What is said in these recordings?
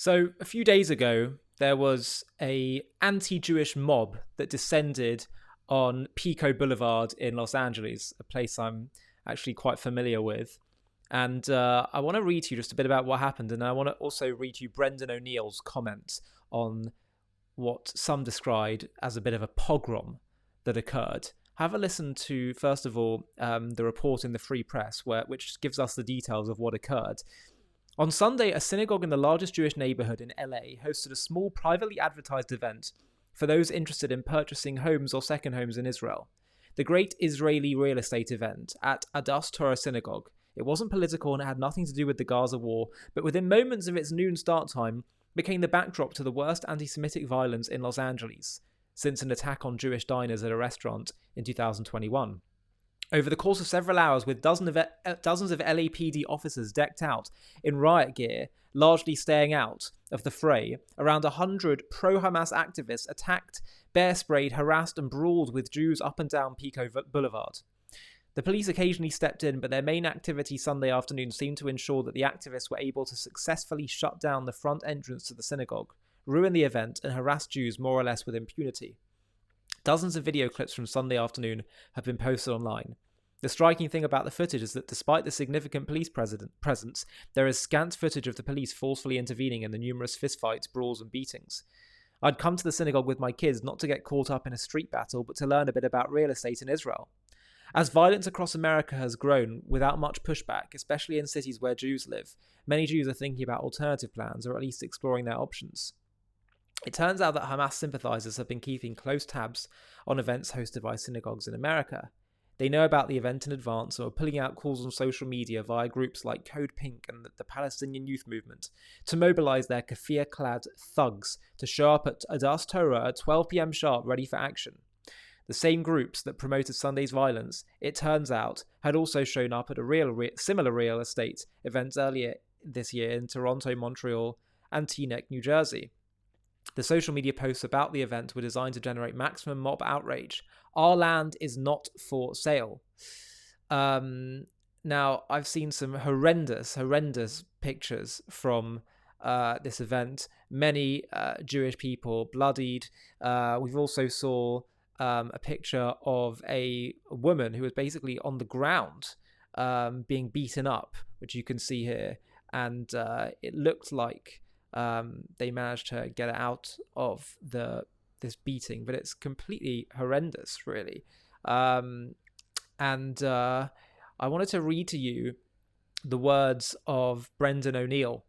So a few days ago, there was a anti-Jewish mob that descended on Pico Boulevard in Los Angeles, a place I'm actually quite familiar with. And I want to read to you just a bit about what happened, and I want to also read to you Brendan O'Neill's comments on what some described as a bit of a pogrom that occurred. Have a listen to, first of all, the report in the Free Press, which gives us the details of what occurred. On Sunday, a synagogue in the largest Jewish neighborhood in LA hosted a small privately advertised event for those interested in purchasing homes or second homes in Israel. The Great Israeli Real Estate Event at Adas Torah Synagogue. It wasn't political and it had nothing to do with the Gaza war, but within moments of its noon start time, became the backdrop to the worst anti-Semitic violence in Los Angeles since an attack on Jewish diners at a restaurant in 2021. Over the course of several hours, with dozens of LAPD officers decked out in riot gear, largely staying out of the fray, around 100 pro-Hamas activists attacked, bear-sprayed, harassed and brawled with Jews up and down Pico Boulevard. The police occasionally stepped in, but their main activity Sunday afternoon seemed to ensure that the activists were able to successfully shut down the front entrance to the synagogue, ruin the event, and harass Jews more or less with impunity. Dozens of video clips from Sunday afternoon have been posted online. The striking thing about the footage is that despite the significant police presence, there is scant footage of the police forcefully intervening in the numerous fistfights, brawls, and beatings. I'd come to the synagogue with my kids not to get caught up in a street battle, but to learn a bit about real estate in Israel. As violence across America has grown without much pushback, especially in cities where Jews live, many Jews are thinking about alternative plans or at least exploring their options. It turns out that Hamas sympathizers have been keeping close tabs on events hosted by synagogues in America. They know about the event in advance and are pulling out calls on social media via groups like Code Pink and the Palestinian Youth Movement to mobilize their keffiyeh-clad thugs to show up at Adas Torah at 12 p.m. sharp ready for action. The same groups that promoted Sunday's violence, it turns out, had also shown up at a similar real estate event earlier this year in Toronto, Montreal, and Teaneck, New Jersey. The social media posts about the event were designed to generate maximum mob outrage. Our land is not for sale. Now, I've seen some horrendous pictures from this event. Many Jewish people bloodied. We've also saw a picture of a woman who was basically on the ground being beaten up, which you can see here. And it looked like they managed to get it out of this beating, but it's completely horrendous, really. And I wanted to read to you the words of Brendan O'Neill,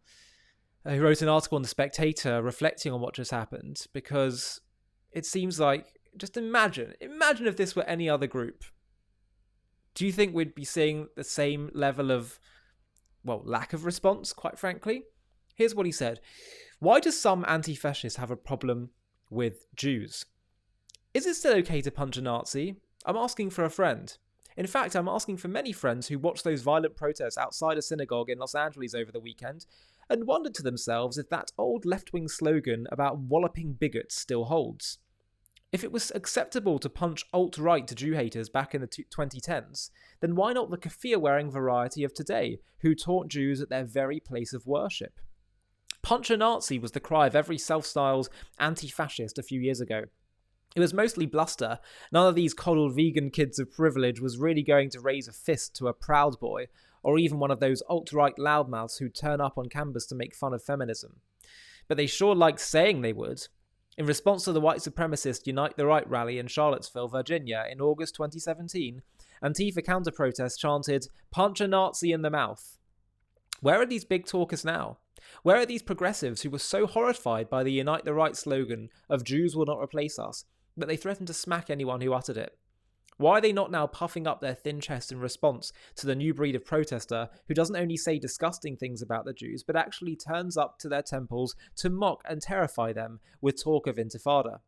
who wrote an article in The Spectator reflecting on what just happened, because it seems like, just imagine if this were any other group. Do you think we'd be seeing the same level of, lack of response, quite frankly? Here's what he said. Why do some anti-fascists have a problem with Jews? Is it still okay to punch a Nazi? I'm asking for a friend. In fact, I'm asking for many friends who watched those violent protests outside a synagogue in Los Angeles over the weekend and wondered to themselves if that old left-wing slogan about walloping bigots still holds. If it was acceptable to punch alt-right Jew haters back in the 2010s, then why not the keffiyeh-wearing variety of today, who taught Jews at their very place of worship? Punch a Nazi was the cry of every self-styled anti-fascist a few years ago. It was mostly bluster. None of these coddled vegan kids of privilege was really going to raise a fist to a Proud Boy, or even one of those alt-right loudmouths who turn up on campus to make fun of feminism. But they sure liked saying they would. In response to the white supremacist Unite the Right rally in Charlottesville, Virginia in August 2017, Antifa counter-protests chanted, "Punch a Nazi in the mouth." Where are these big talkers now? Where are these progressives who were so horrified by the Unite the Right slogan of Jews will not replace us, that they threatened to smack anyone who uttered it? Why are they not now puffing up their thin chest in response to the new breed of protester who doesn't only say disgusting things about the Jews, but actually turns up to their temples to mock and terrify them with talk of intifada?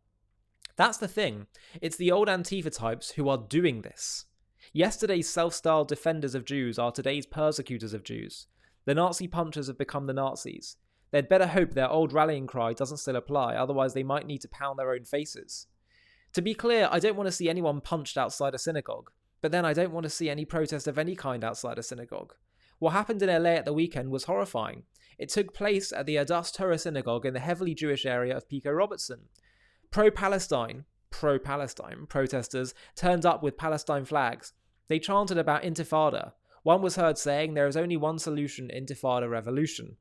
That's the thing. It's the old Antifa types who are doing this. Yesterday's self-styled defenders of Jews are today's persecutors of Jews. The Nazi punchers have become the Nazis. They'd better hope their old rallying cry doesn't still apply, otherwise they might need to pound their own faces. To be clear, I don't want to see anyone punched outside a synagogue, but then I don't want to see any protest of any kind outside a synagogue. What happened in LA at the weekend was horrifying. It took place at the Adas Torah synagogue in the heavily Jewish area of Pico Robertson. Pro-Palestine protesters turned up with Palestine flags. They chanted about intifada. One was heard saying there is only one solution, intifada revolution.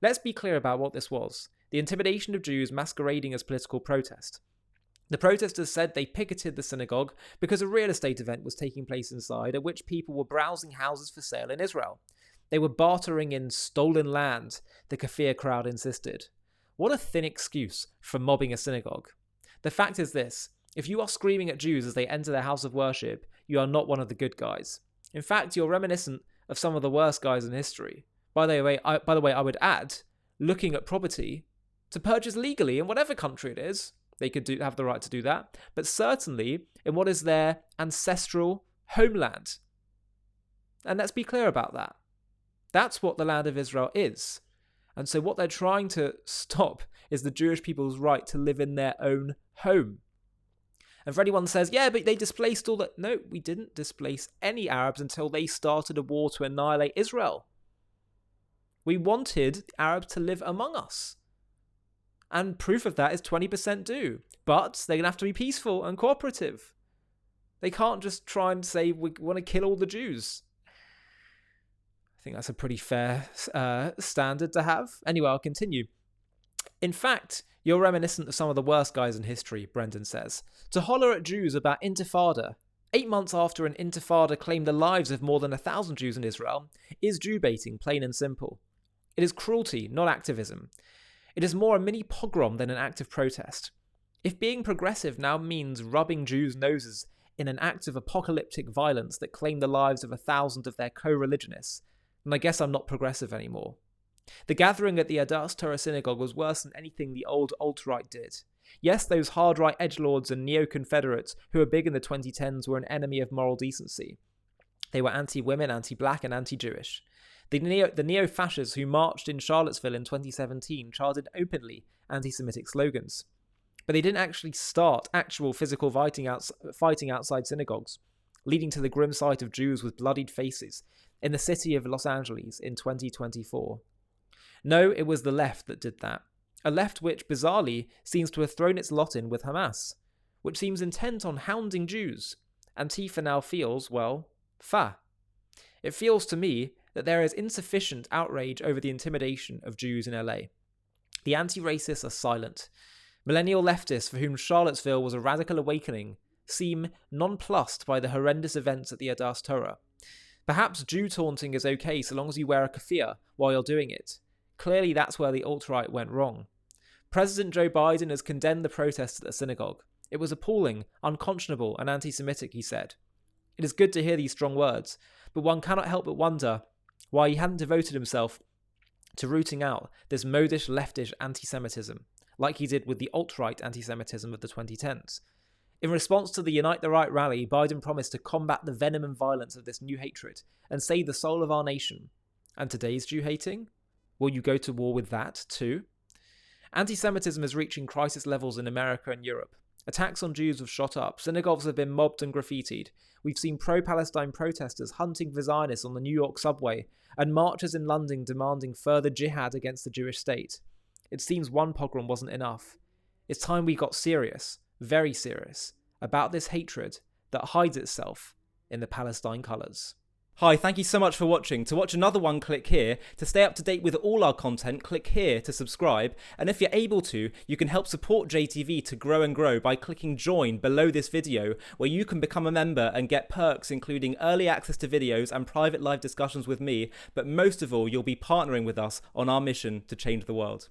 Let's be clear about what this was. The intimidation of Jews masquerading as political protest. The protesters said they picketed the synagogue because a real estate event was taking place inside at which people were browsing houses for sale in Israel. They were bartering in stolen land, the kafir crowd insisted. What a thin excuse for mobbing a synagogue. The fact is this, if you are screaming at Jews as they enter their house of worship, you are not one of the good guys. In fact, you're reminiscent of some of the worst guys in history. By the way, I would add, looking at property to purchase legally in whatever country it is. They could have the right to do that, but certainly in what is their ancestral homeland. And let's be clear about that. That's what the land of Israel is. And so what they're trying to stop is the Jewish people's right to live in their own home. And for anyone who says, yeah, but they displaced all that. No, we didn't displace any Arabs until they started a war to annihilate Israel. We wanted Arabs to live among us. And proof of that is 20% do. But they're going to have to be peaceful and cooperative. They can't just try and say, we want to kill all the Jews. I think that's a pretty fair standard to have. Anyway, I'll continue. In fact, you're reminiscent of some of the worst guys in history, Brendan says. To holler at Jews about intifada, 8 months after an intifada claimed the lives of more than 1,000 Jews in Israel, is Jew-baiting, plain and simple. It is cruelty, not activism. It is more a mini pogrom than an act of protest. If being progressive now means rubbing Jews' noses in an act of apocalyptic violence that claimed the lives of 1,000 of their co-religionists, then I guess I'm not progressive anymore. The gathering at the Adas Torah synagogue was worse than anything the old alt-right did. Yes, those hard-right edgelords and neo-Confederates who were big in the 2010s were an enemy of moral decency. They were anti-women, anti-black and anti-Jewish. The neo-fascists who marched in Charlottesville in 2017 chanted openly anti-Semitic slogans. But they didn't actually start actual physical fighting outside synagogues, leading to the grim sight of Jews with bloodied faces in the city of Los Angeles in 2024. No, it was the left that did that. A left which, bizarrely, seems to have thrown its lot in with Hamas, which seems intent on hounding Jews. Antifa now feels, well, It feels to me that there is insufficient outrage over the intimidation of Jews in LA. The anti-racists are silent. Millennial leftists, for whom Charlottesville was a radical awakening, seem nonplussed by the horrendous events at the Adas Torah. Perhaps Jew taunting is okay so long as you wear a keffiyeh while you're doing it. Clearly that's where the alt-right went wrong. President Joe Biden has condemned the protests at the synagogue. It was appalling, unconscionable and anti-Semitic, he said. It is good to hear these strong words, but one cannot help but wonder why he hadn't devoted himself to rooting out this modish leftish anti-Semitism, like he did with the alt-right anti-Semitism of the 2010s. In response to the Unite the Right rally, Biden promised to combat the venom and violence of this new hatred and save the soul of our nation. And today's Jew-hating? Will you go to war with that too? Anti-Semitism is reaching crisis levels in America and Europe. Attacks on Jews have shot up. Synagogues have been mobbed and graffitied. We've seen pro-Palestine protesters hunting for Zionists on the New York subway and marchers in London demanding further jihad against the Jewish state. It seems one pogrom wasn't enough. It's time we got serious, very serious, about this hatred that hides itself in the Palestine colours. Hi, thank you so much for watching. To watch another one, click here. To stay up to date with all our content, click here to subscribe. And if you're able to, you can help support JTV to grow and grow by clicking join below this video, where you can become a member and get perks including early access to videos and private live discussions with me. But most of all, you'll be partnering with us on our mission to change the world.